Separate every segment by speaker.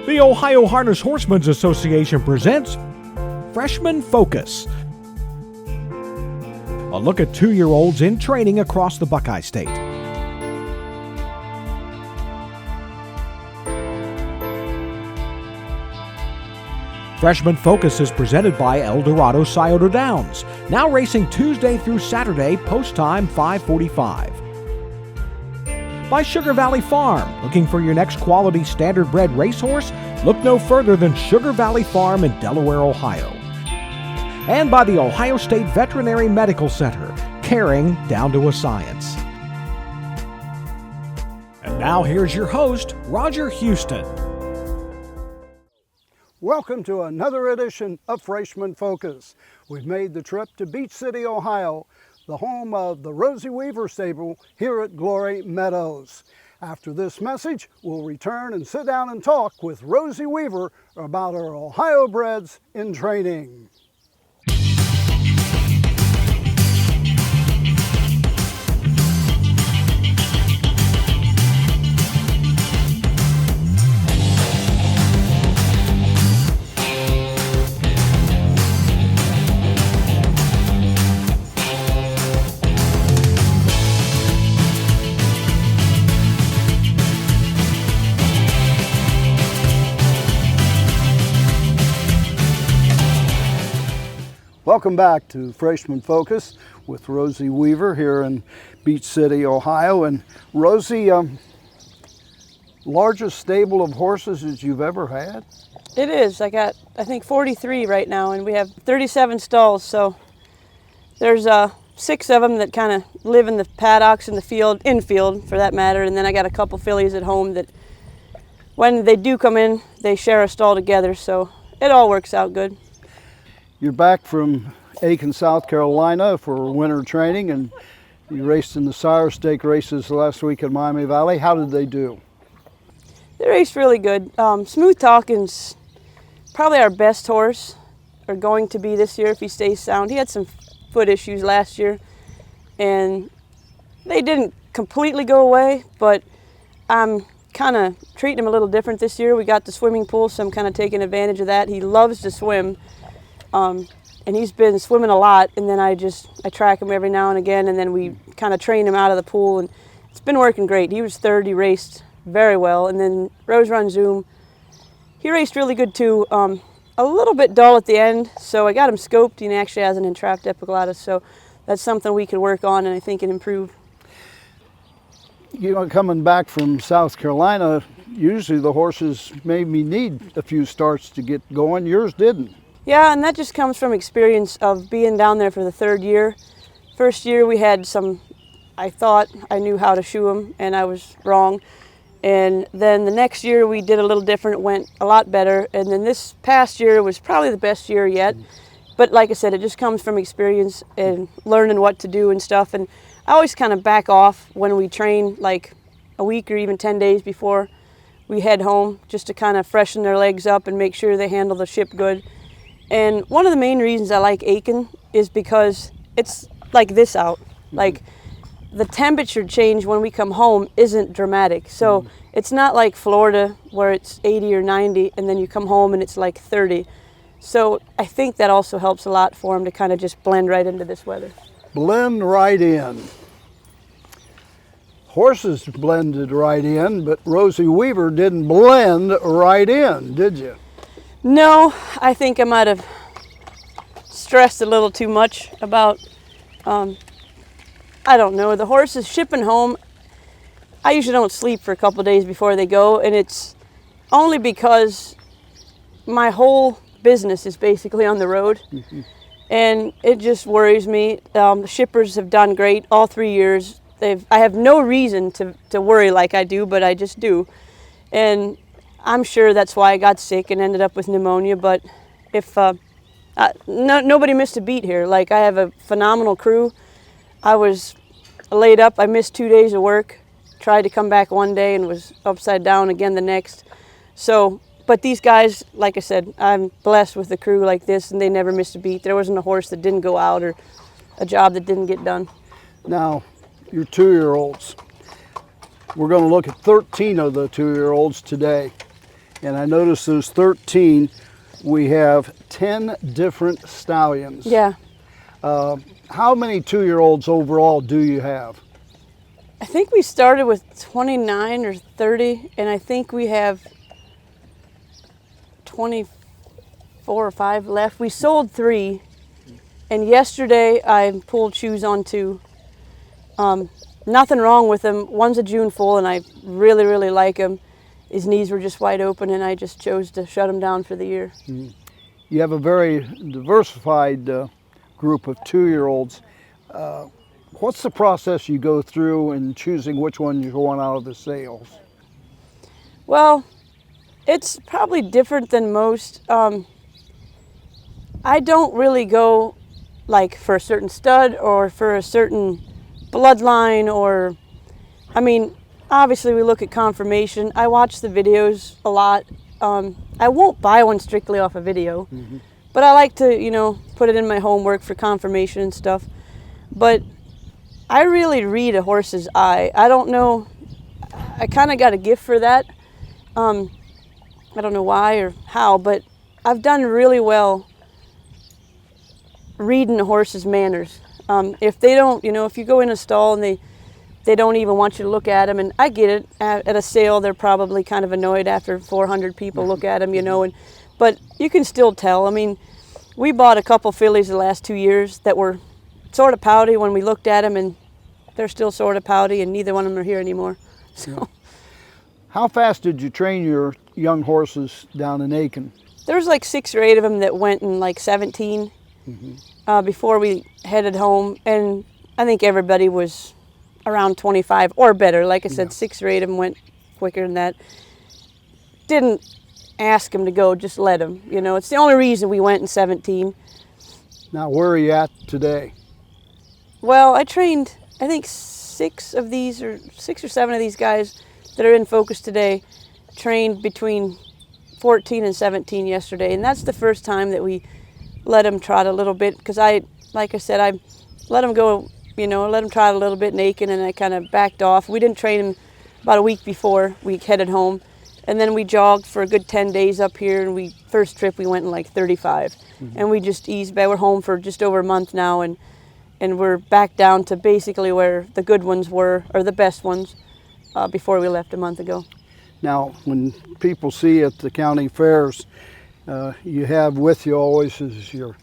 Speaker 1: The Ohio Harness Horsemen's Association presents Freshman Focus. A look at 2-year-olds in training across the Buckeye State. Freshman Focus is presented by El Dorado Scioto Downs, now racing Tuesday through Saturday, post time 5:45. By Sugar Valley Farm, looking for your next quality standard-bred racehorse? Look no further than Sugar Valley Farm in Delaware, Ohio. And by the Ohio State Veterinary Medical Center, caring down to a science. And now here's your host, Roger Houston.
Speaker 2: Welcome to another edition of Freshman Focus. We've made the trip to Beach City, Ohio, the home of the Rosy Weaver stable here at Glory Meadows. After this message, we'll return and sit down and talk with Rosy Weaver about our Ohio breds in training. Welcome back to Freshman Focus with Rosy Weaver here in Beach City, Ohio. And Rosie, largest stable of horses that you've ever had?
Speaker 3: It is. I got, I think, 43 right now, and we have 37 stalls. So there's 6 of them that kind of live in the paddocks in the field, infield for that matter, and then I got a couple fillies at home that when they do come in, they share a stall together, so it all works out good.
Speaker 2: You're back from Aiken, South Carolina for winter training, and you raced in the Sire Stake races last week in Miami Valley. How did they do?
Speaker 3: They raced really good. Smooth Talking's probably our best horse, or going to be this year if he stays sound. He had some foot issues last year, and they didn't completely go away, but I'm kind of treating him a little different this year. We got the swimming pool, so I'm kind of taking advantage of that. He loves to swim. And he's been swimming a lot, and then I track him every now and again, and then we kind of train him out of the pool, and it's been working great. He was third, he raced very well, and then Rose Run Zoom, he raced really good too. A little bit dull at the end, so I got him scoped, and he actually has an entrapped epiglottis, so that's something we could work on and I think can improve.
Speaker 2: You know, coming back from South Carolina, usually the horses maybe need a few starts to get going. Yours didn't.
Speaker 3: Yeah, and that just comes from experience of being down there for the 3rd year. First year we had I thought I knew how to shoe them, and I was wrong. And then the next year we did a little different, it went a lot better. And then this past year was probably the best year yet. But like I said, it just comes from experience and learning what to do and stuff. And I always kind of back off when we train, like a week or even 10 days before we head home, just to kind of freshen their legs up and make sure they handle the ship good. And one of the main reasons I like Aiken is because it's like this out. Like the temperature change when we come home isn't dramatic. So it's not like Florida where it's 80 or 90 and then you come home and it's like 30. So I think that also helps a lot for them to kind of just blend right into this weather.
Speaker 2: Blend right in. Horses blended right in, but Rosy Weaver didn't blend right in, did you?
Speaker 3: No, I think I might have stressed a little too much about, I don't know, the horses shipping home. I usually don't sleep for a couple of days before they go, and it's only because my whole business is basically on the road, and it just worries me. The shippers have done great all 3 years. I have no reason to worry like I do, but I just do. And I'm sure that's why I got sick and ended up with pneumonia, but if nobody missed a beat here. Like, I have a phenomenal crew. I was laid up. I missed 2 days of work, tried to come back one day and was upside down again the next. So, but these guys, like I said, I'm blessed with a crew like this, and they never missed a beat. There wasn't a horse that didn't go out or a job that didn't get done.
Speaker 2: Now, your 2-year-olds. We're going to look at 13 of the 2-year-olds today. And I noticed those 13, we have 10 different stallions.
Speaker 3: Yeah.
Speaker 2: How many 2-year-olds overall do you have?
Speaker 3: I think we started with 29 or 30, and I think we have 24 or 5 left. We sold 3, and yesterday I pulled shoes on 2. Nothing wrong with him. One's a June foal, and I really, really like him. His knees were just wide open, and I just chose to shut him down for the year.
Speaker 2: You have a very diversified group of 2-year-olds. What's the process you go through in choosing which one you want out of the sales?
Speaker 3: Well, it's probably different than most. I don't really go like for a certain stud or for a certain bloodline, or, I mean, obviously we look at conformation. I watch the videos a lot. I won't buy one strictly off a video, but I like to, you know, put it in my homework for confirmation and stuff. But I really read a horse's eye. I don't know, I kind of got a gift for that. I don't know why or how, but I've done really well reading a horse's manners. If they don't, you know, if you go in a stall and they don't even want you to look at them, and I get it, at a sale they're probably kind of annoyed after 400 people look at them, you know, but you can still tell. I mean, we bought a couple fillies the last 2 years that were sort of pouty when we looked at them, and they're still sort of pouty, and neither one of them are here anymore. So.
Speaker 2: Yeah. How fast did you train your young horses down in Aiken?
Speaker 3: There was like 6 or 8 of them that went in like 17 before we headed home, and I think everybody was around 25 or better. Like I said, 6 or 8 of them went quicker than that. Didn't ask them to go, just let them. You know, it's the only reason we went in 17.
Speaker 2: Now, where are you at today?
Speaker 3: Well, I trained, I think 6 or 7 of these guys that are in focus today trained between 14 and 17 yesterday, and that's the first time that we let them trot a little bit, because like I said, I let them go, you know, let them trot a little bit in Aiken, and I kind of backed off. We didn't train them about a week before we headed home, and then we jogged for a good 10 days up here, and first trip we went in like 35, and we just eased back. We're home for just over a month now, and we're back down to basically where the good ones were, or the best ones, before we left a month ago.
Speaker 2: Now, when people see at the county fairs, you have with you always is your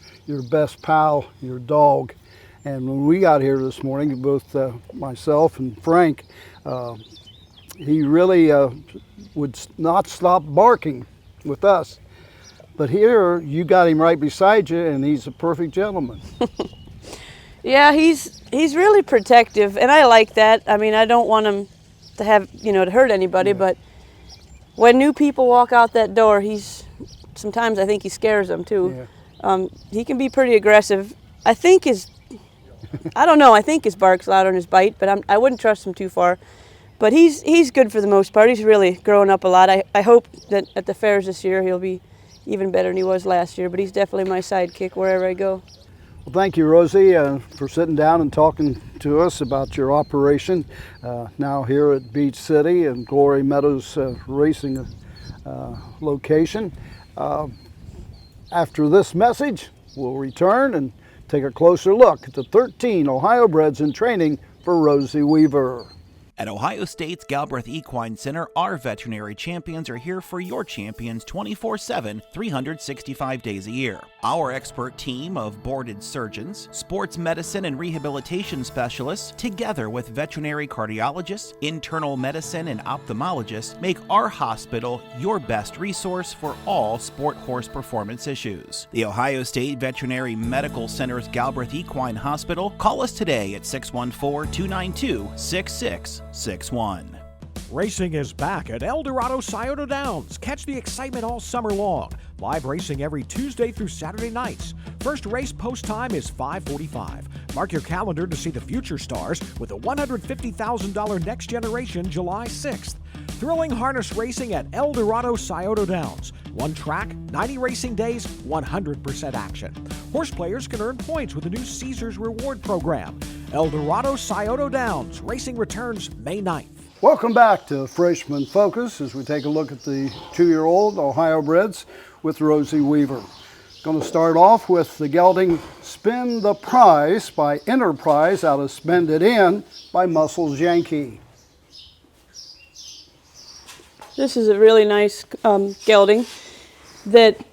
Speaker 2: best pal, your dog. And when we got here this morning, both myself and Frank, he really would not stop barking with us. But here, you got him right beside you, and he's a perfect gentleman.
Speaker 3: Yeah, he's really protective, and I like that. I mean, I don't want him to have, you know, to hurt anybody, but when new people walk out that door, sometimes I think he scares them too. Yeah. He can be pretty aggressive. I think I don't know, I think his bark's louder than his bite, but I wouldn't trust him too far. But he's good for the most part. He's really grown up a lot. I hope that at the fairs this year he'll be even better than he was last year, but he's definitely my sidekick wherever I go.
Speaker 2: Well, thank you, Rosie, for sitting down and talking to us about your operation now here at Beach City and Glory Meadows Racing location. After this message, we'll return and take a closer look at the 13 Ohio breds in training for Rosy Weaver.
Speaker 4: At Ohio State's Galbraith Equine Center, our veterinary champions are here for your champions 24/7, 365 days a year. Our expert team of boarded surgeons, sports medicine and rehabilitation specialists, together with veterinary cardiologists, internal medicine and ophthalmologists, make our hospital your best resource for all sport horse performance issues. The Ohio State Veterinary Medical Center's Galbraith Equine Hospital. Call us today at 614-292-6661.
Speaker 1: Racing is back at El Dorado Scioto Downs. Catch the excitement all summer long. Live racing every Tuesday through Saturday nights. First race post time is 5:45. Mark your calendar to see the future stars with a $150,000 Next Generation July 6th. Thrilling harness racing at El Dorado Scioto Downs. One track, 90 racing days, 100% action. Horse players can earn points with the new Caesars Reward Program. El Dorado Scioto Downs. Racing returns May 9th.
Speaker 2: Welcome back to Freshman Focus as we take a look at the 2-year-old Ohio breds with Rosy Weaver. Going to start off with the gelding Spin the Prize by Enterprise out of Spend It In by Muscles Yankee.
Speaker 3: This is a really nice gelding that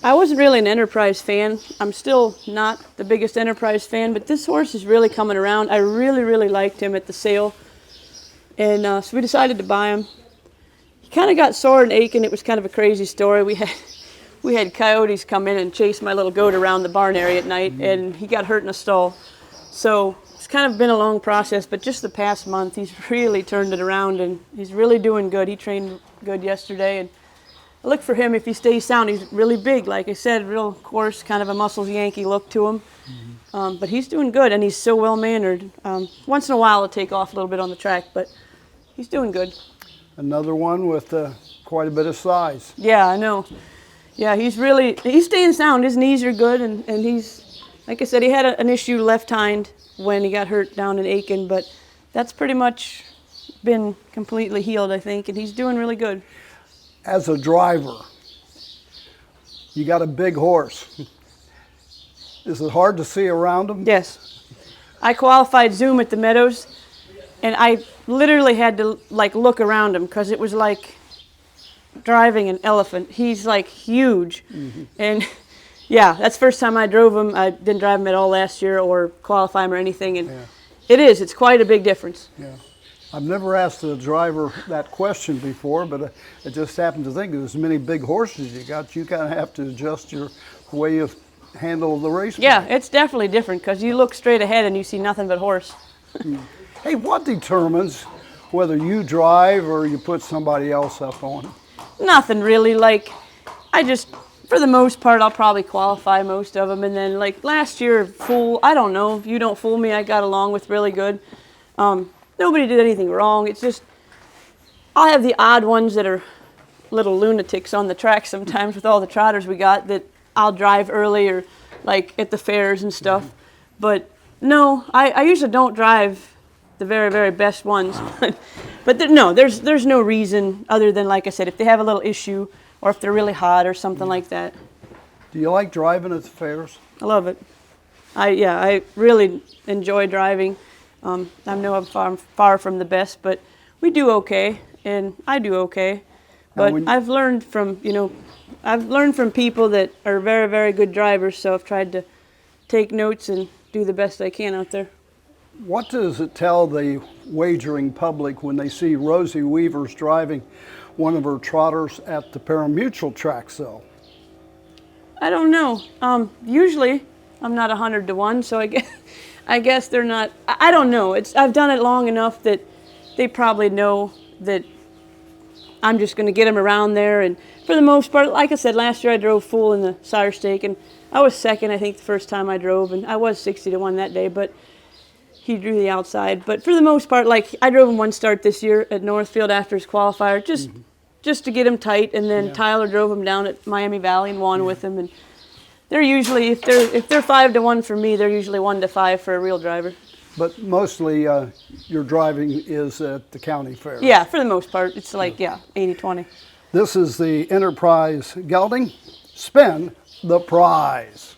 Speaker 3: I wasn't really an Enterprise fan. I'm still not the biggest Enterprise fan, but this horse is really coming around. I really, really liked him at the sale. And so we decided to buy him. He kind of got sore and aching. It was kind of a crazy story. We had coyotes come in and chase my little goat around the barn area at night, and he got hurt in a stall. So it's kind of been a long process, but just the past month, he's really turned it around, and he's really doing good. He trained good yesterday, and I look for him if he stays sound. He's really big, like I said, real coarse, kind of a Muscles Yankee look to him. But he's doing good, and he's so well-mannered. Once in a while, he'll take off a little bit on the track, but he's doing good.
Speaker 2: Another one with quite a bit of size.
Speaker 3: Yeah, I know. Yeah, he's staying sound. His knees are good, and he's, like I said, he had an issue left hind when he got hurt down in Aiken, but that's pretty much been completely healed, I think, and he's doing really good.
Speaker 2: As a driver, you got a big horse. Is it hard to see around him?
Speaker 3: Yes. I qualified Zoom at the Meadows, and I literally had to look around him because it was like driving an elephant. He's like huge. And yeah, that's the first time I drove him. I didn't drive him at all last year or qualify him or anything, and it's quite a big difference.
Speaker 2: Yeah. I've never asked the driver that question before, but I just happened to think of as many big horses you got, you kind of have to adjust your way of handle the race.
Speaker 3: Yeah, it's definitely different because you look straight ahead and you see nothing but horse.
Speaker 2: Hey, what determines whether you drive or you put somebody else up on?
Speaker 3: Nothing really. For the most part, I'll probably qualify most of them. And then last year, I don't know. If you don't fool me, I got along with really good. Nobody did anything wrong. It's just, I'll have the odd ones that are little lunatics on the track sometimes with all the trotters we got that I'll drive early or at the fairs and stuff. But no, I usually don't drive the very, very best ones. But there's no reason other than, like I said, if they have a little issue or if they're really hot or something like that.
Speaker 2: Do you like driving at the fairs?
Speaker 3: I love it. I really enjoy driving. I know I'm far from the best, but we do okay, and I do okay. But I've learned from people that are very, very good drivers, so I've tried to take notes and do the best I can out there.
Speaker 2: What does it tell the wagering public when they see Rosy Weaver's driving one of her trotters at the parimutuel track sale?
Speaker 3: I don't know. Usually I'm not 100 to 1, so I guess they're not. I don't know. I've done it long enough that they probably know that I'm just going to get them around there. And for the most part, like I said, last year I drove full in the sire stake, and I was second, I think, the first time I drove, and I was 60 to 1 that day, but he drew the outside. But for the most part, I drove him one start this year at Northfield after his qualifier, just to get him tight, and then Tyler drove him down at Miami Valley and won with him. And they're usually, if they're 5 to 1 for me, they're usually 1 to 5 for a real driver.
Speaker 2: But mostly your driving is at the county fair.
Speaker 3: Yeah, for the most part, it's 80-20.
Speaker 2: This is the Enterprise gelding. Spin the Prize.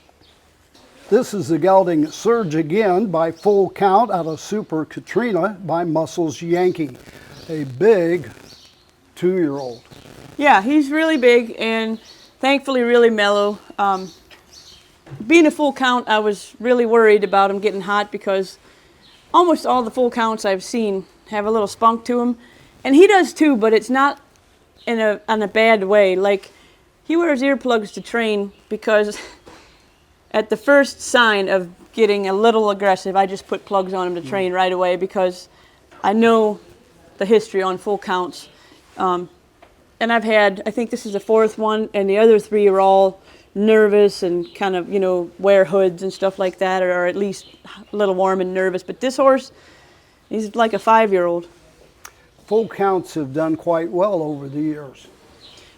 Speaker 2: This is the gelding Surge Again by Full Count out of Super Katrina by Muscles Yankee. A big 2-year-old.
Speaker 3: Yeah, he's really big and thankfully really mellow. Being a full count, I was really worried about him getting hot because almost all the full counts I've seen have a little spunk to him. And he does too, but it's not in a bad way. He wears earplugs to train because at the first sign of getting a little aggressive, I just put plugs on him to train right away because I know the history on full counts. And I've had, I think this is the 4th one, and the other 3 are all nervous and kind of, wear hoods and stuff like that, or at least a little warm and nervous. But this horse, he's like a 5-year-old.
Speaker 2: Full counts have done quite well over the years.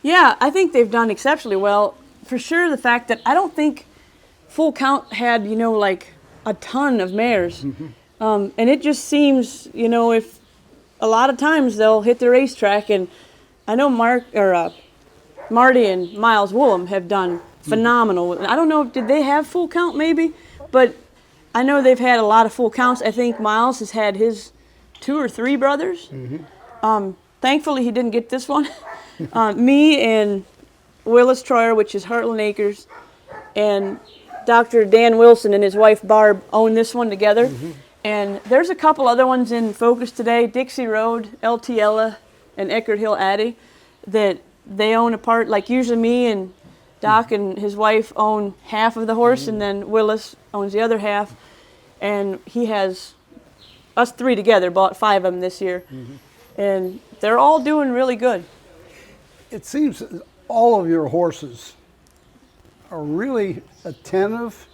Speaker 3: Yeah, I think they've done exceptionally well. For sure, the fact that I don't think full count had, a ton of mares. And it just seems, if a lot of times they'll hit the racetrack, and I know Marty and Miles Woolham have done phenomenal. I don't know, did they have full count maybe? But I know they've had a lot of full counts. I think Miles has had his 2 or 3 brothers. Thankfully, he didn't get this one. Me and Willis Troyer, which is Heartland Acres, and Dr. Dan Wilson and his wife Barb own this one together. And there's a couple other ones in focus today, Dixie Road, LT Ella, and Eer Hill Addie, that they own a part. Like usually me and Doc and his wife own half of the horse, and then Willis owns the other half. And he has, us 3 together, bought 5 of them this year. And they're all doing really good.
Speaker 2: It seems that all of your horses are really attentive.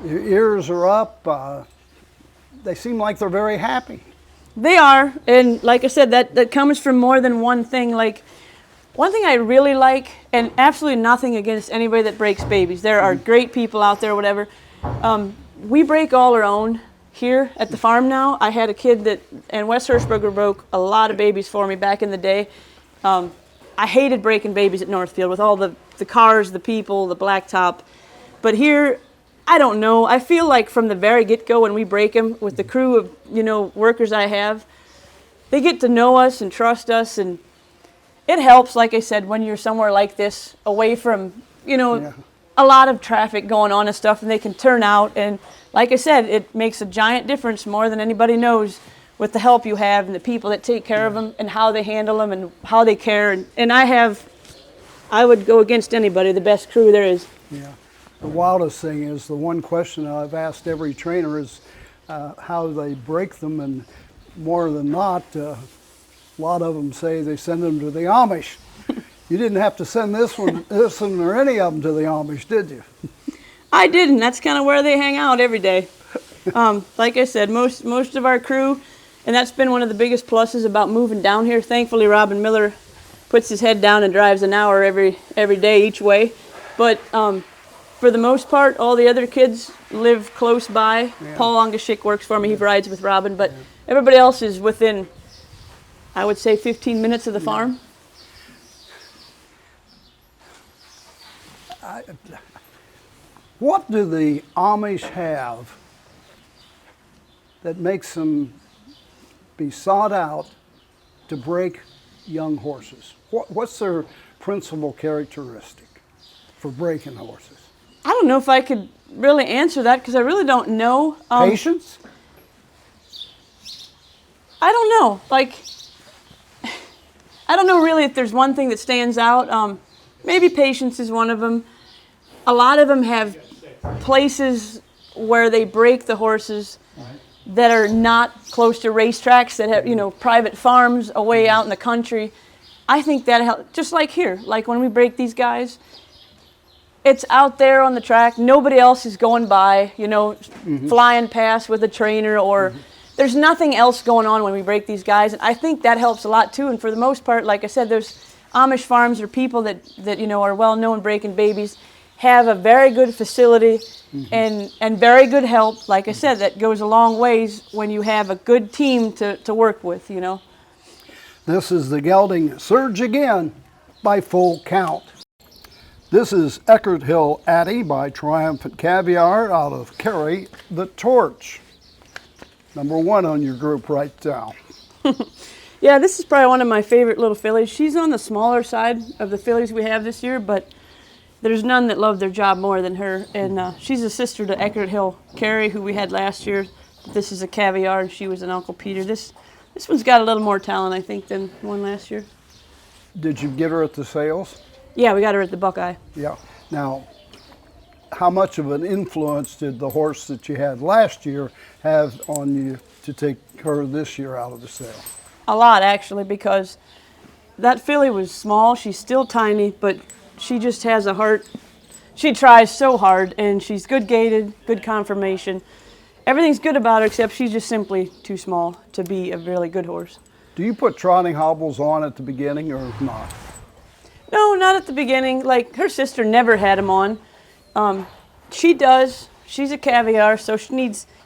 Speaker 2: Your ears are up. They seem like they're very happy.
Speaker 3: They are, and like I said, that comes from more than one thing. Like, one thing I really like, and absolutely nothing against anybody that breaks babies. There are great people out there, whatever. We break all our own here at the farm now. I had a kid that, and Wes Hirschberger broke a lot of babies for me back in the day. I hated breaking babies at Northfield with all the cars, the people, the blacktop. But here, I don't know. I feel like from the very get-go when we break them with the crew of, workers I have, they get to know us and trust us, and it helps, like I said, when you're somewhere like this, away from, a lot of traffic going on and stuff, and they can turn out. And like I said, it makes a giant difference, more than anybody knows, with the help you have and the people that take care of them and how they handle them and how they care. And I would go against anybody, the best crew there is.
Speaker 2: Yeah. The wildest thing is, the one question I've asked every trainer is how they break them, and more than not, a lot of them say they send them to the Amish. You didn't have to send this one or any of them to the Amish, did you?
Speaker 3: I didn't. That's kind of where they hang out every day. Like I said, most of our crew, and that's been one of the biggest pluses about moving down here. Thankfully, Robin Miller puts his head down and drives an hour every day each way. But for the most part, all the other kids live close by. Yeah. Paul Ongashik works for me. He rides with Robin. But everybody else is within, I would say, 15 minutes of the farm.
Speaker 2: What do the Amish have that makes them be sought out to break young horses? What's their principal characteristic for breaking horses?
Speaker 3: I don't know if I could really answer that, because I really don't know.
Speaker 2: Patience?
Speaker 3: I don't know. I don't know really if there's one thing that stands out. Maybe patience is one of them. A lot of them have places where they break the horses that are not close to racetracks, that have, private farms away out in the country. I think that helps, just like here. Like when we break these guys, it's out there on the track. Nobody else is going by, flying past with a trainer, or there's nothing else going on when we break these guys. And I think that helps a lot too. And for the most part, like I said, there's Amish farms or people that are well known breaking babies, have a very good facility and very good help. Like I said, that goes a long ways when you have a good team to work with,
Speaker 2: This is the gelding Surge Again by Full Count. This is Eer Hill Addie by Triumphant Caviar out of Carry the Torch. Number 1 on your group right now.
Speaker 3: Yeah, this is probably one of my favorite little fillies. She's on the smaller side of the fillies we have this year, but there's none that love their job more than her. And she's a sister to Eer Hill Carey, who we had last year. This is a Caviar, and she was an Uncle Peter. This one's got a little more talent, I think, than the one last year.
Speaker 2: Did you get her at the sales?
Speaker 3: Yeah, we got her at the Buckeye.
Speaker 2: Yeah. Now, how much of an influence did the horse that you had last year have on you to take her this year out of the sale?
Speaker 3: A lot, actually, because that filly was small. She's still tiny, but she just has a heart. She tries so hard, and she's good gaited, good conformation. Everything's good about her, except she's just simply too small to be a really good horse.
Speaker 2: Do you put trotting hobbles on at the beginning or not?
Speaker 3: No, not at the beginning. Like, her sister never had them on. She does. She's a Caviar, so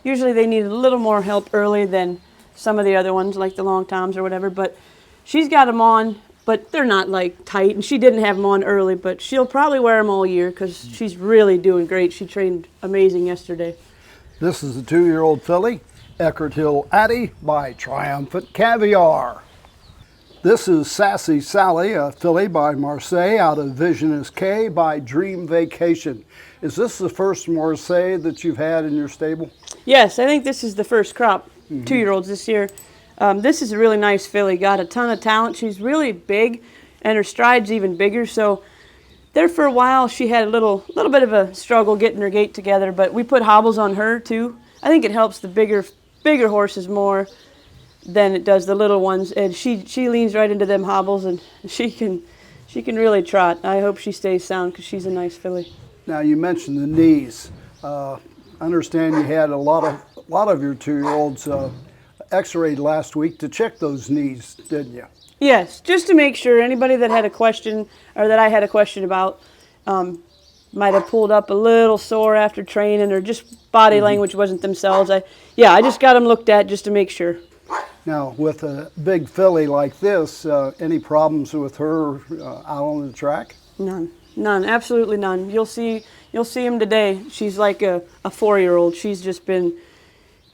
Speaker 3: usually they need a little more help early than some of the other ones, like the long toms or whatever. But she's got them on, but they're not like tight, and she didn't have them on early, but she'll probably wear them all year because she's really doing great. She trained amazing yesterday.
Speaker 2: This is a 2-year-old filly, Eer Hill Addie by Triumphant Caviar. This is Sassy Sally, a filly by Marseille out of Visionist K by Dream Vacation. Is this the first Marseille that you've had in your stable?
Speaker 3: Yes, I think this is the first crop, 2-year-olds this year. This is a really nice filly, got a ton of talent. She's really big, and her stride's even bigger. So there for a while, she had a little bit of a struggle getting her gait together, but we put hobbles on her too. I think it helps the bigger horses more than it does the little ones, and she leans right into them hobbles, and she can really trot. I hope she stays sound because she's a nice filly.
Speaker 2: Now you mentioned the knees. I understand you had a lot of your 2-year-olds x-rayed last week to check those knees, didn't you?
Speaker 3: Yes, just to make sure anybody that had a question or that I had a question about might have pulled up a little sore after training or just body language wasn't themselves. I just got them looked at just to make sure.
Speaker 2: Now, with a big filly like this, any problems with her out on the track?
Speaker 3: None, absolutely none. You'll see him today. She's like a 4-year-old. She's just been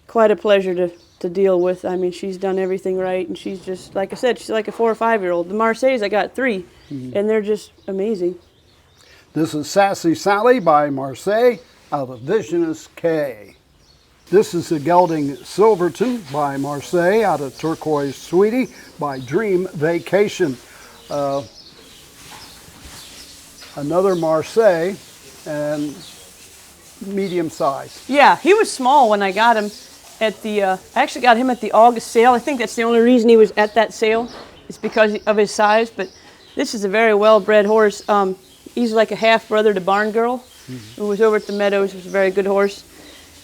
Speaker 3: quite a pleasure to deal with. I mean, she's done everything right, and she's just, like I said, she's like a 4 or 5-year-old. The Marseilles, I got 3, and they're just amazing.
Speaker 2: This is Sassy Sally by Marseille out of Visionist K. This is a gelding Silverton by Marseille out of Turquoise Sweetie by Dream Vacation. Another Marseille and medium size.
Speaker 3: Yeah, he was small when I got him at the, I actually got him at the August sale. I think that's the only reason he was at that sale. It's because of his size, but this is a very well-bred horse. He's like a half-brother to Barn Girl, who was over at the Meadows. He was a very good horse.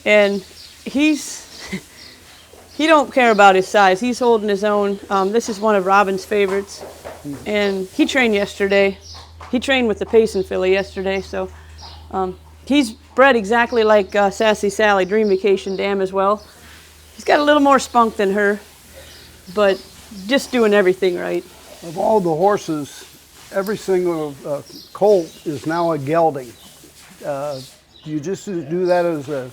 Speaker 3: And he don't care about his size. He's holding his own. This is one of Robin's favorites. And he trained yesterday. He trained with the Payson filly yesterday, so he's bred exactly like Sassy Sally, Dream Vacation dam as well. He's got a little more spunk than her, but just doing everything right.
Speaker 2: Of all the horses, every single colt is now a gelding. Do you just do that as a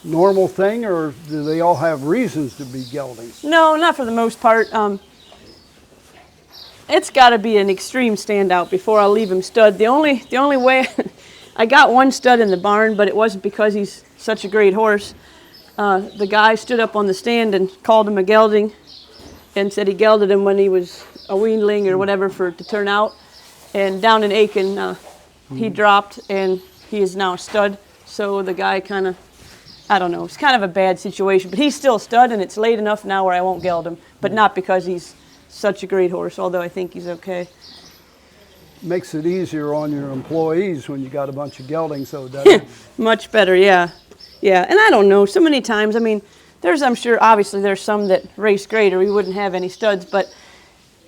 Speaker 2: normal thing, or do they all have reasons to be geldings?
Speaker 3: No, not for the most part. It's got to be an extreme standout before I'll leave him stud. The only way I got one stud in the barn, but it wasn't because he's such a great horse. The guy stood up on the stand and called him a gelding, and said he gelded him when he was a weanling or whatever to turn out. And down in Aiken, he dropped, and he is now a stud. So the guy kind of, I don't know, it's kind of a bad situation, but he's still a stud, and it's late enough now where I won't geld him, but not because he's such a great horse, although I think he's okay.
Speaker 2: Makes it easier on your employees when you got a bunch of geldings, so doesn't it?
Speaker 3: Much better, yeah. Yeah, and I don't know, so many times, I mean, I'm sure, obviously there's some that race great or we wouldn't have any studs, but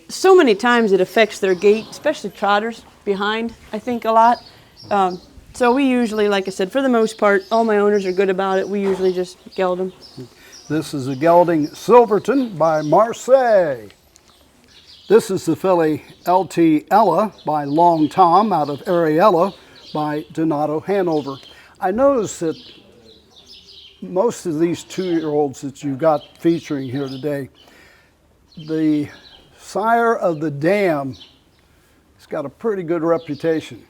Speaker 3: so many times it affects their gait, especially trotters behind, I think, a lot. So we usually, like I said, for the most part, all my owners are good about it. We usually just geld them.
Speaker 2: This is a gelding Silverton by Marseille. This is the filly LT Ella by Long Tom out of Ariella by Donato Hanover. I noticed that most of these 2-year-olds that you've got featuring here today, the sire of the dam has got a pretty good reputation.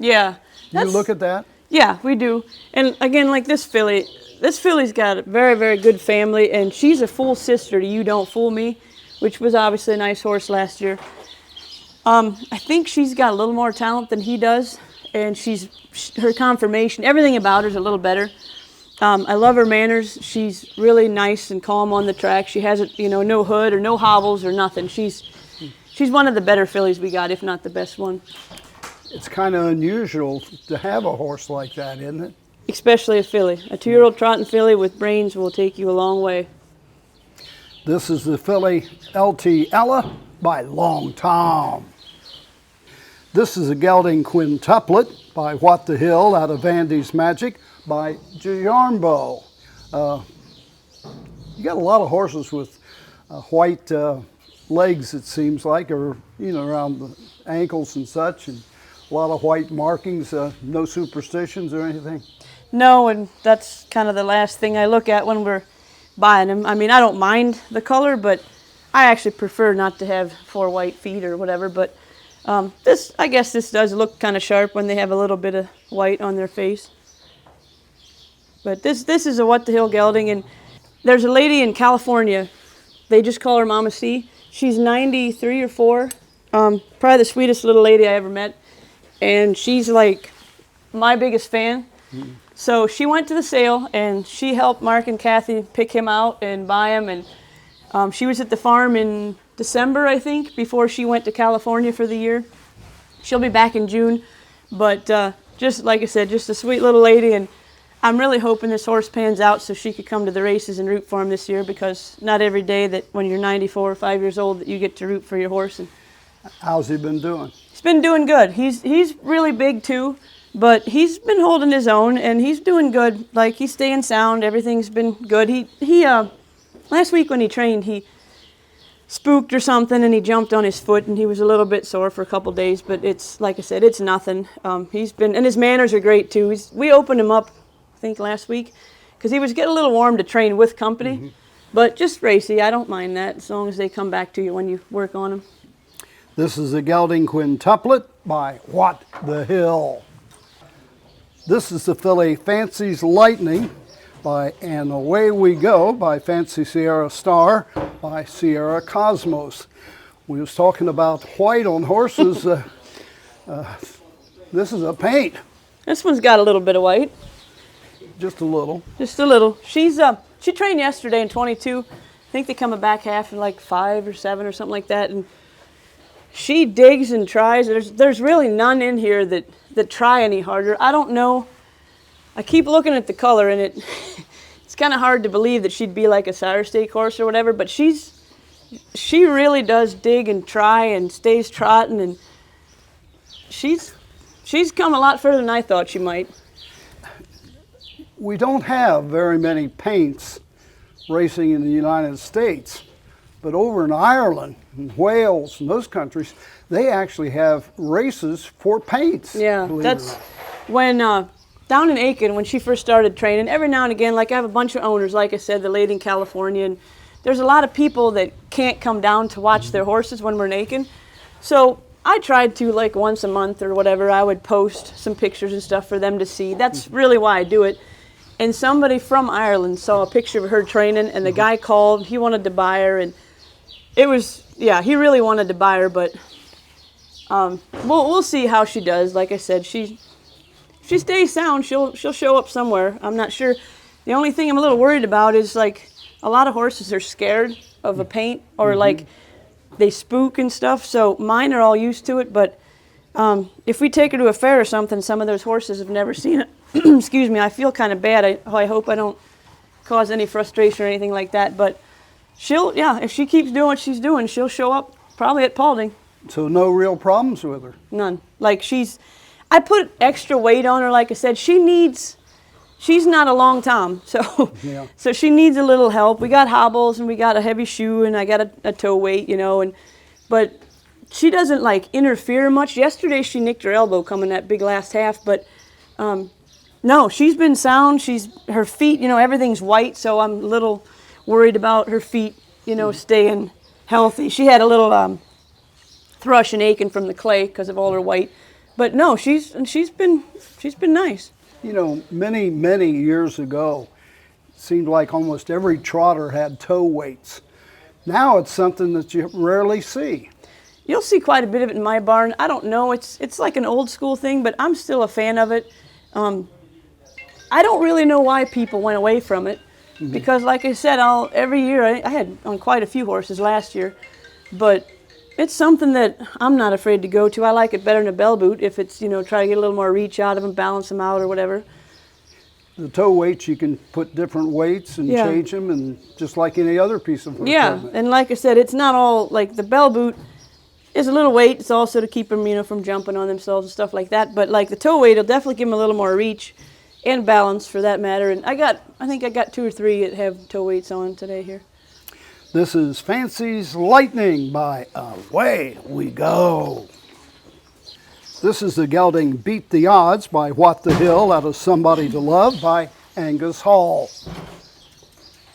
Speaker 3: Yeah.
Speaker 2: You look at that?
Speaker 3: Yeah, we do. And again, like this filly's got a very, very good family, and she's a full sister to You Don't Fool Me, which was obviously a nice horse last year. I think she's got a little more talent than he does, and her conformation, everything about her is a little better. I love her manners. She's really nice and calm on the track. She hasn't, no hood or no hobbles or nothing. She's one of the better fillies we got, if not the best one.
Speaker 2: It's kind of unusual to have a horse like that, isn't it?
Speaker 3: Especially a filly. A 2-year-old trotting filly with brains will take you a long way.
Speaker 2: This is the filly LT Ella by Long Tom. This is a gelding Quinn tuplet by What the Hill out of Andy's Magic by Giarmbo. You got a lot of horses with white legs, it seems like, or around the ankles and such, and a lot of white markings. No superstitions or anything?
Speaker 3: No, and that's kind of the last thing I look at when we're buying them. I mean, I don't mind the color, but I actually prefer not to have 4 white feet or whatever. But I guess this does look kind of sharp when they have a little bit of white on their face. But this is a What the Hill gelding, and there's a lady in California. They just call her Mama C. She's 93 or 4. Probably the sweetest little lady I ever met, and she's like my biggest fan. So she went to the sale, and she helped Mark and Kathy pick him out and buy him. And she was at the farm in December, I think, before she went to California for the year. She'll be back in June. But just like I said, just a sweet little lady. And I'm really hoping this horse pans out so she could come to the races and root for him this year, because not every day that when you're 94 or 5 years old that you get to root for your horse. And
Speaker 2: how's he been doing?
Speaker 3: He's been doing good. He's really big too. But he's been holding his own, and he's doing good. Like, he's staying sound. Everything's been good. He last week when he trained, he spooked or something, and he jumped on his foot, and he was a little bit sore for a couple days. But it's, like I said, it's nothing. He's been, and his manners are great too. We opened him up, I think, last week, because he was getting a little warm to train with company. But just racy, I don't mind that, as long as they come back to you when you work on them.
Speaker 2: This is a gelding Quinn tuplet by What the Hill. This is the filly Fancy's Lightning by And Away We Go by Fancy Sierra Star by Sierra Cosmos. We was talking about white on horses. This is a paint.
Speaker 3: This one's got a little bit of white.
Speaker 2: Just a little.
Speaker 3: Just a little. She trained yesterday in 22. I think they come a back half in like 5 or 7 or something like that. And she digs and tries. There's really none in here that try any harder. I don't know. I keep looking at the color, and it's kind of hard to believe that she'd be like a Sire Stake horse or whatever, but she really does dig and try and stays trotting, and she's come a lot further than I thought she might.
Speaker 2: We don't have very many paints racing in the United States, but over in Ireland and Wales and those countries, they actually have races for paints.
Speaker 3: Yeah, that's when down in Aiken, when she first started training, every now and again, like I have a bunch of owners, like I said, the lady in California, and there's a lot of people that can't come down to watch their horses when we're in Aiken. So I tried to, like once a month or whatever, I would post some pictures and stuff for them to see. That's really why I do it. And somebody from Ireland saw a picture of her training, and the guy called, he wanted to buy her, and it was, yeah, he really wanted to buy her, but we'll see how she does. Like I said, if she stays sound, she'll show up somewhere. I'm not sure. The only thing I'm a little worried about is, like, a lot of horses are scared of a paint, or like they spook and stuff. So mine are all used to it, but if we take her to a fair or something, some of those horses have never seen it. Excuse me, I feel kind of bad. I hope I don't cause any frustration or anything like that, but if she keeps doing what she's doing, she'll show up probably at Paulding.
Speaker 2: So no real problems with her?
Speaker 3: None. Like, I put extra weight on her, like I said. She's not a long tom, so yeah. So she needs a little help. We got hobbles, and we got a heavy shoe, and I got a toe weight, but she doesn't like interfere much. Yesterday she nicked her elbow coming that big last half, but no, she's been sound. Her feet, everything's white, so I'm a little worried about her feet, staying healthy. She had a little thrush and aching from the clay because of all her white, but no, she's been nice.
Speaker 2: Many, many years ago, it seemed like almost every trotter had toe weights. Now it's something that you rarely see.
Speaker 3: You'll see quite a bit of it in my barn. I don't know, it's like an old school thing, but I'm still a fan of it. I don't really know why people went away from it, because like I said, every year, I had on quite a few horses last year, but it's something that I'm not afraid to go to. I like it better than a bell boot if it's, try to get a little more reach out of them, balance them out or whatever.
Speaker 2: The toe weights, you can put different weights and change them, and just like any other piece of equipment.
Speaker 3: Yeah, and like I said, it's not all, like the bell boot is a little weight. It's also to keep them, from jumping on themselves and stuff like that. But like the toe weight will definitely give them a little more reach and balance for that matter. And I think I got 2 or 3 that have toe weights on today here.
Speaker 2: This is Fancy's Lightning by Away We Go. This is the gelding Beat the Odds by What the Hill out of Somebody to Love by Angus Hall.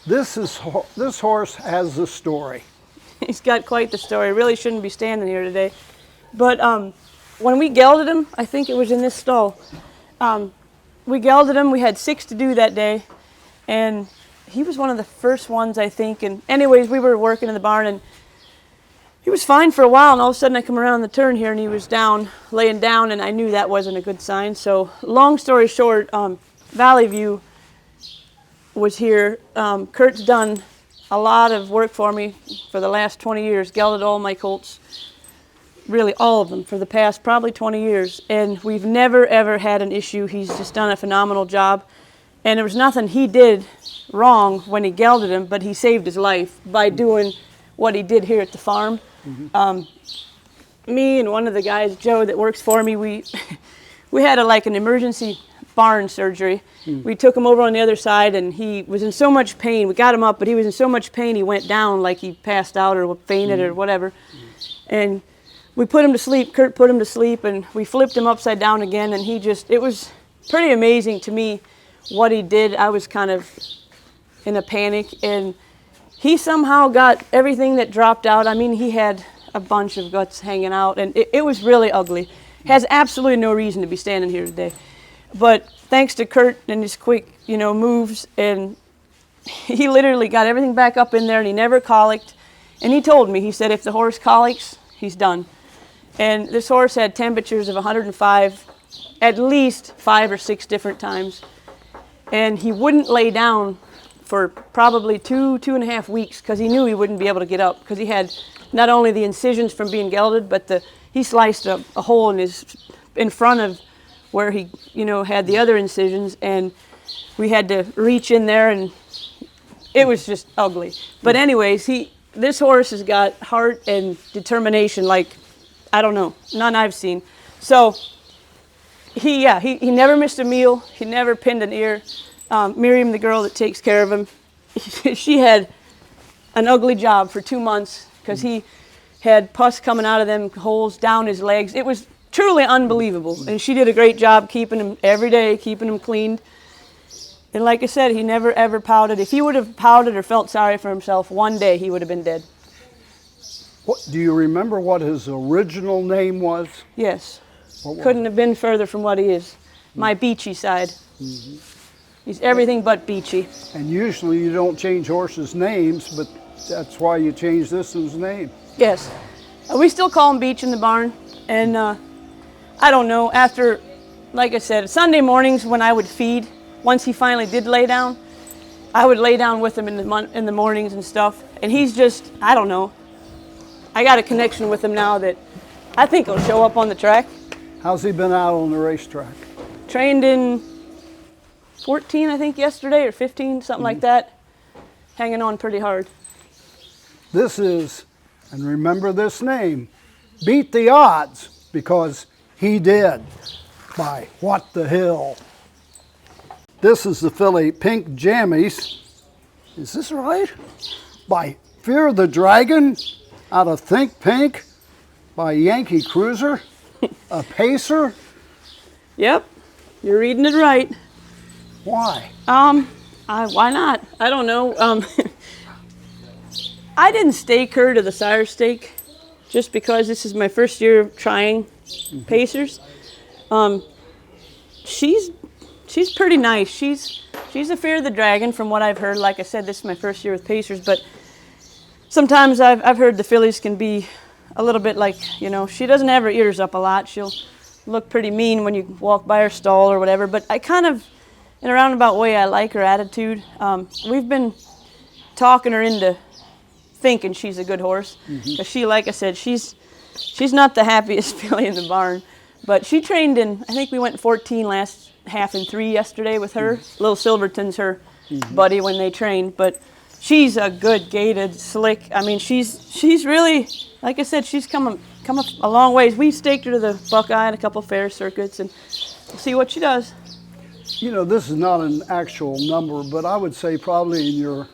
Speaker 2: This horse has a story.
Speaker 3: He's got quite the story. Really shouldn't be standing here today. But when we gelded him, I think it was in this stall. We gelded him. We had 6 to do that day. And he was one of the first ones, I think. And anyways, we were working in the barn, and he was fine for a while. And all of a sudden, I come around the turn here, and he was down, laying down, and I knew that wasn't a good sign. So long story short, Valley View was here. Kurt's done a lot of work for me for the last 20 years, gelded all my colts. Really all of them for the past probably 20 years, and we've never ever had an issue. He's just done a phenomenal job, and there was nothing he did wrong when he gelded him, but he saved his life by doing what he did here at the farm. Me and one of the guys, Joe, that works for me, we had an emergency barn surgery. We took him over on the other side, and he was in so much pain. We got him up, but he was in so much pain he went down like he passed out or fainted or whatever. And we put him to sleep. Kurt put him to sleep, and we flipped him upside down again, and it was pretty amazing to me what he did. I was kind of in a panic, and he somehow got everything that dropped out. I mean, he had a bunch of guts hanging out, and it was really ugly. Has absolutely no reason to be standing here today. But thanks to Kurt and his quick, moves, and he literally got everything back up in there, and he never colicked. And he told me, he said, if the horse colics, he's done. And this horse had temperatures of 105 at least 5 or 6 different times. And he wouldn't lay down for probably 2.5 weeks because he knew he wouldn't be able to get up, because he had not only the incisions from being gelded, but he sliced a hole in front of where he had the other incisions, and we had to reach in there, and it was just ugly. But anyways, this horse has got heart and determination like, I don't know, none I've seen. So he never missed a meal. He never pinned an ear. Miriam, the girl that takes care of him, she had an ugly job for 2 months because he had pus coming out of them holes down his legs. It was truly unbelievable, and she did a great job keeping him every day, keeping him cleaned. And like I said, he never ever pouted. If he would have pouted or felt sorry for himself, one day he would have been dead.
Speaker 2: Do you remember what his original name was?
Speaker 3: Yes. Couldn't have been further from what he is. My beachy side. He's everything but beachy. And
Speaker 2: usually you don't change horses' names, but that's why you changed this one's name.
Speaker 3: Yes. We still call him Beach in the barn. And I don't know, after, like I said, Sunday mornings when I would feed, once he finally did lay down, I would lay down with him in the mornings and stuff. And he's just, I don't know, I got a connection with him now that I think he'll show up on the track.
Speaker 2: How's he been out on the racetrack?
Speaker 3: Trained in 14, I think, yesterday, or 15, something like that. Hanging on pretty hard.
Speaker 2: This is, and remember this name, Beat the Odds, because he did, by What the Hill. This is the filly Pink Jammies. Is this right? By Fear the Dragon, out of Think Pink, by Yankee Cruiser, a pacer.
Speaker 3: Yep, you're reading it right.
Speaker 2: Why?
Speaker 3: Why not? I don't know. I didn't stake her to the sire stake just because this is my first year of trying pacers. She's pretty nice. She's a Fear of the Dragon from what I've heard. Like I said, this is my first year with pacers, but sometimes I've heard the fillies can be a little bit like, she doesn't have her ears up a lot. She'll look pretty mean when you walk by her stall or whatever, but I kind of, in a roundabout way, I like her attitude. We've been talking her into thinking she's a good horse, because she, like I said, she's not the happiest filly in the barn, but she trained in, I think we went 14 last half and 3 yesterday with her. Little Silverton's her buddy when they trained, but she's a good gaited, slick. I mean, she's really, like I said, she's come a long ways. We staked her to the Buckeye and a couple fair circuits, and we'll see what she does.
Speaker 2: This is not an actual number, but I would say probably in your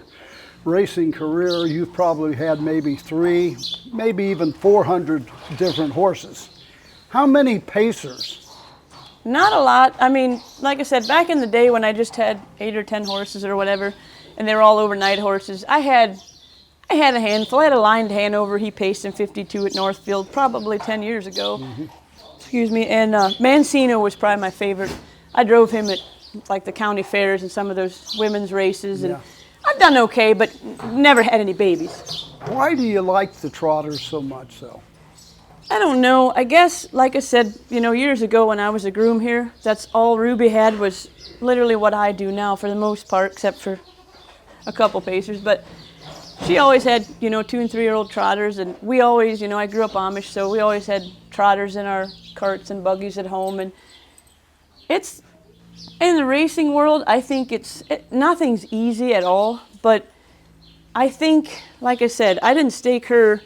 Speaker 2: racing career, you've probably had maybe 300, maybe even 400 different horses. How many pacers?
Speaker 3: Not a lot. I mean, like I said, back in the day when I just had 8 or 10 horses or whatever, and they were all overnight horses, I had a handful. I had a lined Hanover. He paced in 52 at Northfield probably 10 years ago. Excuse me. And Mancino was probably my favorite. I drove him at like the county fairs and some of those women's races, and I've done okay, but never had any babies.
Speaker 2: Why do you like the trotters so much, though?
Speaker 3: I don't know. I guess, like I said, you know, years ago when I was a groom here, that's all Ruby had was literally what I do now for the most part, except for a couple pacers. But she always had, you know, 2- and 3-year-old trotters, and we always, you know, I grew up Amish, so we always had trotters in our carts and buggies at home. And it's, in the racing world, I think nothing's easy at all, but I think, like I said, I didn't stake her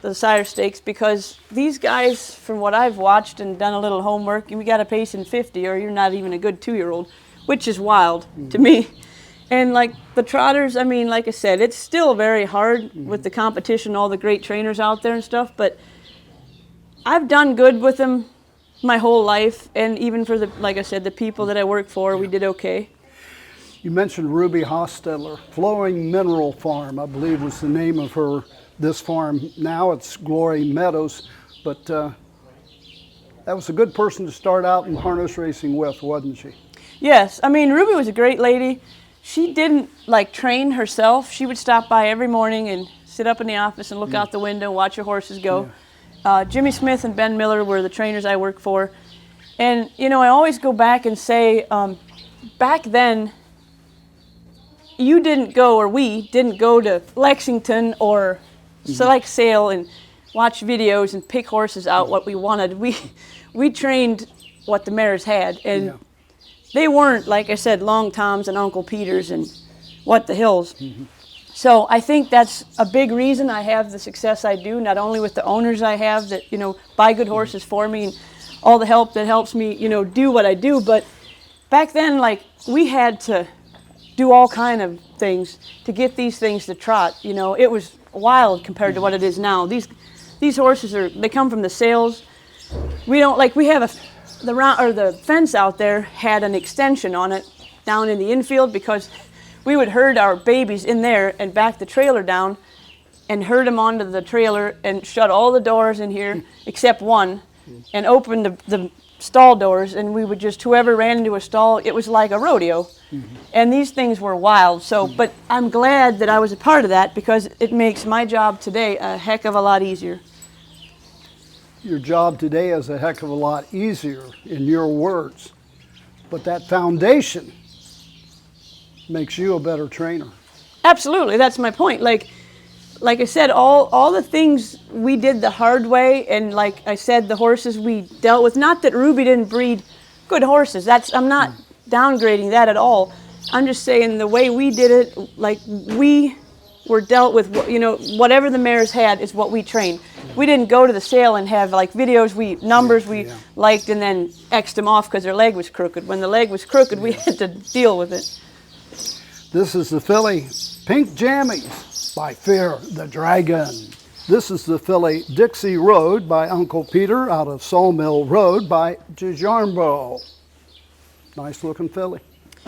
Speaker 3: the sire stakes because these guys, from what I've watched and done a little homework, we got to pace in 50 or you're not even a good 2-year-old, which is wild to me. And like the trotters, I mean, like I said, it's still very hard with the competition, all the great trainers out there and stuff, but I've done good with them my whole life, and even for the, like I said, the people that I work for, we did okay.
Speaker 2: You mentioned Ruby Hostetler. Flowing Mineral Farm, I believe, was the name of this farm. Now it's Glory Meadows, but that was a good person to start out in harness racing with, wasn't she?
Speaker 3: Yes, I mean, Ruby was a great lady. She didn't like train herself. She would stop by every morning and sit up in the office and look out the window, watch her horses go. Jimmy Smith and Ben Miller were the trainers I worked for. And, you know, I always go back and say, back then, you didn't go, or we didn't go to Lexington or Select Sale and watch videos and pick horses out what we wanted. We trained what the mares had. And they weren't, like I said, Long Toms and Uncle Peters and What the Hills. So I think that's a big reason I have the success I do, not only with the owners I have that, you know, buy good horses for me and all the help that helps me, you know, do what I do. But back then, like, we had to do all kind of things to get these things to trot. You know, it was wild compared to what it is now. These horses they come from the sales. We don't, like, we have the fence out there had an extension on it down in the infield because we would herd our babies in there and back the trailer down and herd them onto the trailer and shut all the doors in here except one and open the stall doors, and we would just, whoever ran into a stall, it was like a rodeo. And these things were wild. So, but I'm glad that I was a part of that because it makes my job today a heck of a lot easier.
Speaker 2: Your job today is a heck of a lot easier, in your words, but that foundation makes you a better trainer.
Speaker 3: Absolutely, that's my point. Like I said, all the things we did the hard way, and like I said, the horses we dealt with, not that Ruby didn't breed good horses, I'm not downgrading that at all. I'm just saying the way we did it, like we were dealt with, you know, whatever the mares had is what we trained. We didn't go to the sale and have like videos, numbers we liked and then X'd them off because their leg was crooked. When the leg was crooked, we had to deal with it.
Speaker 2: This is the filly Pink Jammies by Fear the Dragon. This is the filly Dixie Road by Uncle Peter out of Sawmill Road by Djarmbo. Nice looking filly.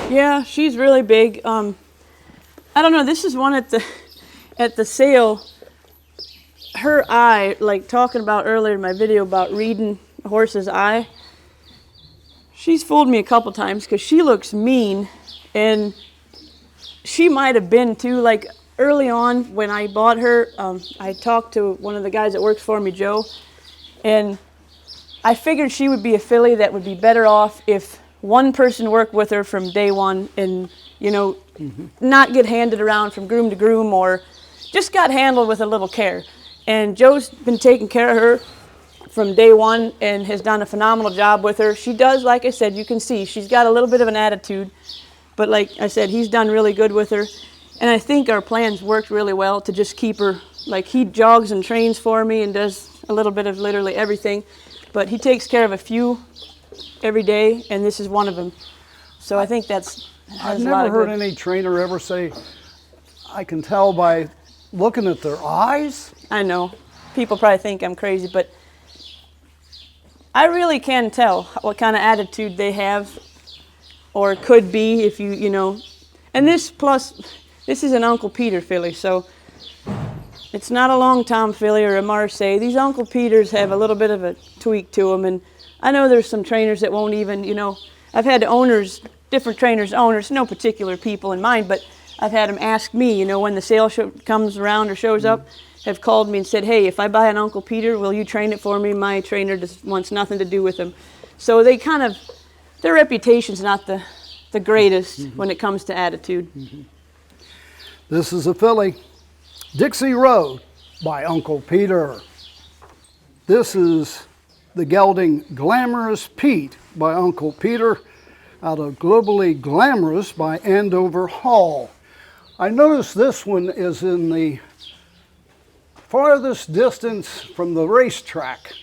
Speaker 3: Yeah, she's really big. I don't know, this is one at the sale. Her eye, like talking about earlier in my video about reading a horse's eye, she's fooled me a couple times because she looks mean, and she might have been too. Like early on when I bought her, I talked to one of the guys that works for me, Joe, and I figured she would be a filly that would be better off if one person worked with her from day one and, you know, not get handed around from groom to groom or just got handled with a little care. And Joe's been taking care of her from day one and has done a phenomenal job with her. She does, like I said, you can see, she's got a little bit of an attitude, but like I said, he's done really good with her. And I think our plans worked really well to just keep her, like he jogs and trains for me and does a little bit of literally everything, but he takes care of a few every day, and this is one of them. So I think that's
Speaker 2: I've never heard any trainer ever say, I can tell by looking at their eyes.
Speaker 3: I know. People probably think I'm crazy, but I really can tell what kind of attitude they have or could be if you know. And this is an Uncle Peter filly, so it's not a Long Tom filly or a Marseille. These Uncle Peters have a little bit of a tweak to them, and I know there's some trainers that won't even, I've had owners, different trainers, owners, no particular people in mind, but I've had them ask me, when the sale comes around or shows up, have called me and said, hey, if I buy an Uncle Peter, will you train it for me? My trainer just wants nothing to do with him. So they their reputation's not the greatest when it comes to attitude.
Speaker 2: This is a filly, Dixie Road by Uncle Peter. This is the gelding Glamorous Pete by Uncle Peter out of Globally Glamorous by Andover Hall. I notice this one is in the farthest distance from the racetrack.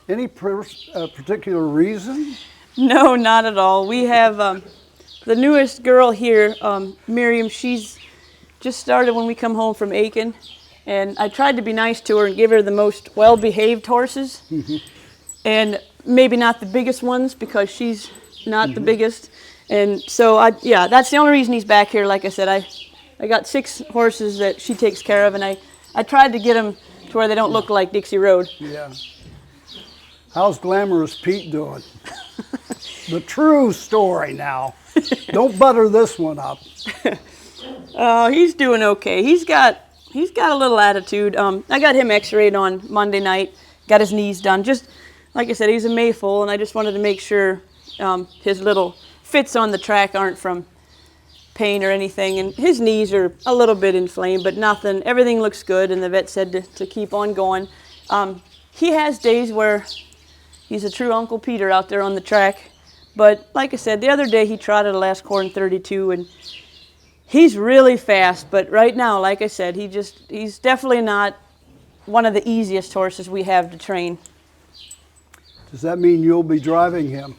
Speaker 2: Any particular reason?
Speaker 3: No, not at all. We have the newest girl here, Miriam. She's just started when we come home from Aiken, and I tried to be nice to her and give her the most well-behaved horses, and maybe not the biggest ones because she's not the biggest. And so, that's the only reason he's back here. Like I said, I got 6 horses that she takes care of, and I tried to get them to where they don't look like Dixie Road.
Speaker 2: Yeah. How's Glamorous Pete doing? The true story now. Don't butter this one up.
Speaker 3: Oh, he's doing okay. He's got a little attitude. I got him x-rayed on Monday night, got his knees done. Just like I said, he's a Mayfoal, and I just wanted to make sure his little fits on the track aren't from pain or anything. And his knees are a little bit inflamed, but nothing. Everything looks good, and the vet said to keep on going. He has days where he's a true Uncle Peter out there on the track. But like I said, the other day he trotted a last corn 32, and he's really fast. But right now, like I said, he's definitely not one of the easiest horses we have to train.
Speaker 2: Does that mean you'll be driving him?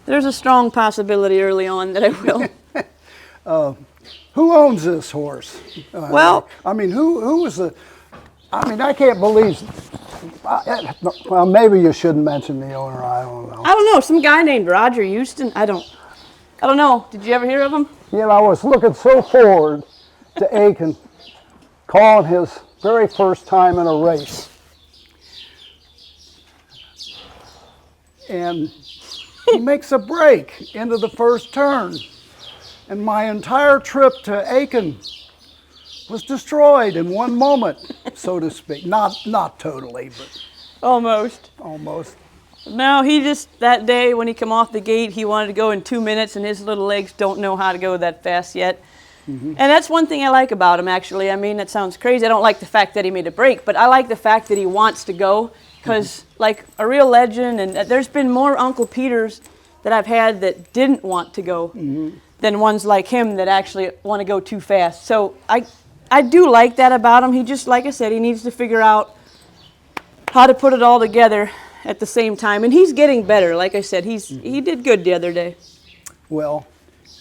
Speaker 3: There's a strong possibility early on that I will.
Speaker 2: Who owns this horse?
Speaker 3: Well,
Speaker 2: I mean, who is the? I mean, I can't believe. Well, maybe you shouldn't mention the owner. I don't know.
Speaker 3: I don't know. Some guy named Roger Houston. I don't know. Did you ever hear of him?
Speaker 2: I was looking so forward to Aiken calling his very first time in a race. And he makes a break into the first turn. And my entire trip to Aiken was destroyed in one moment, so to speak. Not totally, but
Speaker 3: Almost. No, he just, that day when he come off the gate, he wanted to go in 2 minutes, and his little legs don't know how to go that fast yet. And that's one thing I like about him, actually. I mean, that sounds crazy. I don't like the fact that he made a break, but I like the fact that he wants to go, because like a real legend, and there's been more Uncle Peters that I've had that didn't want to go than ones like him that actually want to go too fast. So I do like that about him. He just, like I said, he needs to figure out how to put it all together at the same time. And he's getting better. Like I said, he did good the other day.
Speaker 2: Well,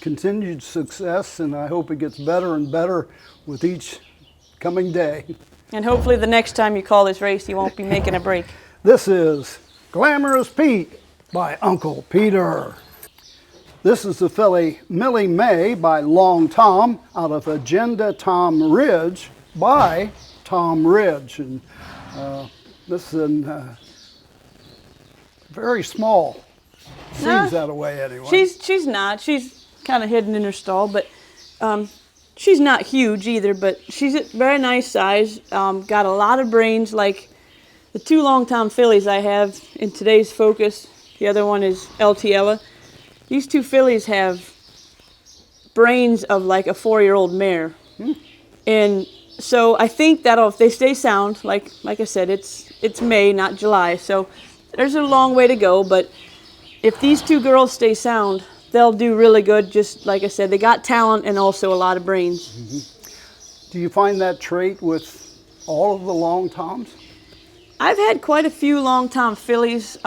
Speaker 2: continued success, and I hope it gets better and better with each coming day.
Speaker 3: And hopefully the next time you call this race, you won't be making a break.
Speaker 2: This is Glamorous Pete by Uncle Peter. This is the filly Millie May by Long Tom out of Agenda Tom Ridge by Tom Ridge. And this is very small. Seems that way anyway.
Speaker 3: She's not. She's kind of hidden in her stall, but she's not huge either, but she's a very nice size. Got a lot of brains, like the 2 Long Tom fillies I have in today's focus. The other one is LTella. These 2 fillies have brains of like a 4-year-old mare. And so I think that if they stay sound, like I said, it's May, not July, so there's a long way to go, but if these 2 girls stay sound, they'll do really good. Just like I said, they got talent and also a lot of brains.
Speaker 2: Do you find that trait with all of the Long Toms?
Speaker 3: I've had quite a few Long Tom fillies.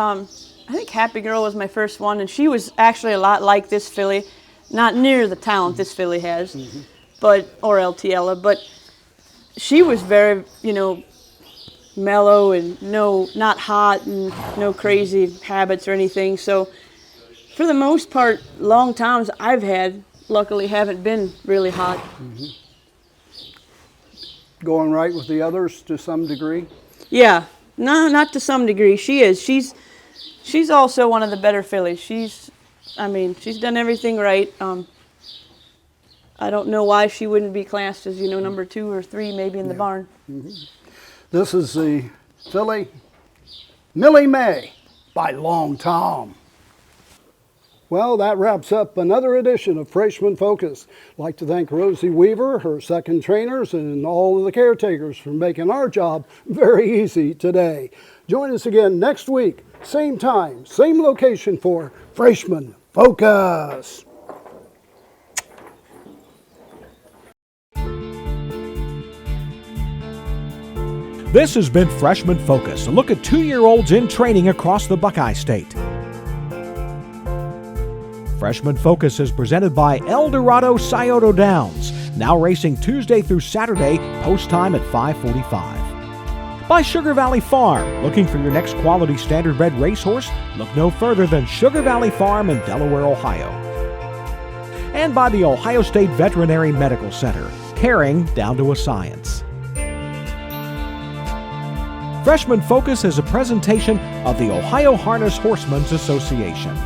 Speaker 3: I think Happy Girl was my first one, and she was actually a lot like this filly, not near the talent this filly has. or LTL, but she was very, mellow and not hot and no crazy habits or anything. So for the most part, long times I've had, luckily haven't been really hot.
Speaker 2: Going right with the others to some degree?
Speaker 3: Yeah, no, not to some degree. She is. She's also one of the better fillies. She's done everything right. I don't know why she wouldn't be classed as, number 2 or 3 maybe in the barn.
Speaker 2: This is the filly Millie May by Long Tom. Well, that wraps up another edition of Freshman Focus. I'd like to thank Rosy Weaver, her second trainers, and all of the caretakers for making our job very easy today. Join us again next week, same time, same location for Freshman Focus.
Speaker 1: This has been Freshman Focus, a look at 2-year-olds in training across the Buckeye State. Freshman Focus is presented by El Dorado Scioto Downs, now racing Tuesday through Saturday, post time at 5:45. By Sugar Valley Farm, looking for your next quality standardbred racehorse? Look no further than Sugar Valley Farm in Delaware, Ohio. And by the Ohio State Veterinary Medical Center, caring down to a science. Freshman Focus is a presentation of the Ohio Harness Horsemen's Association.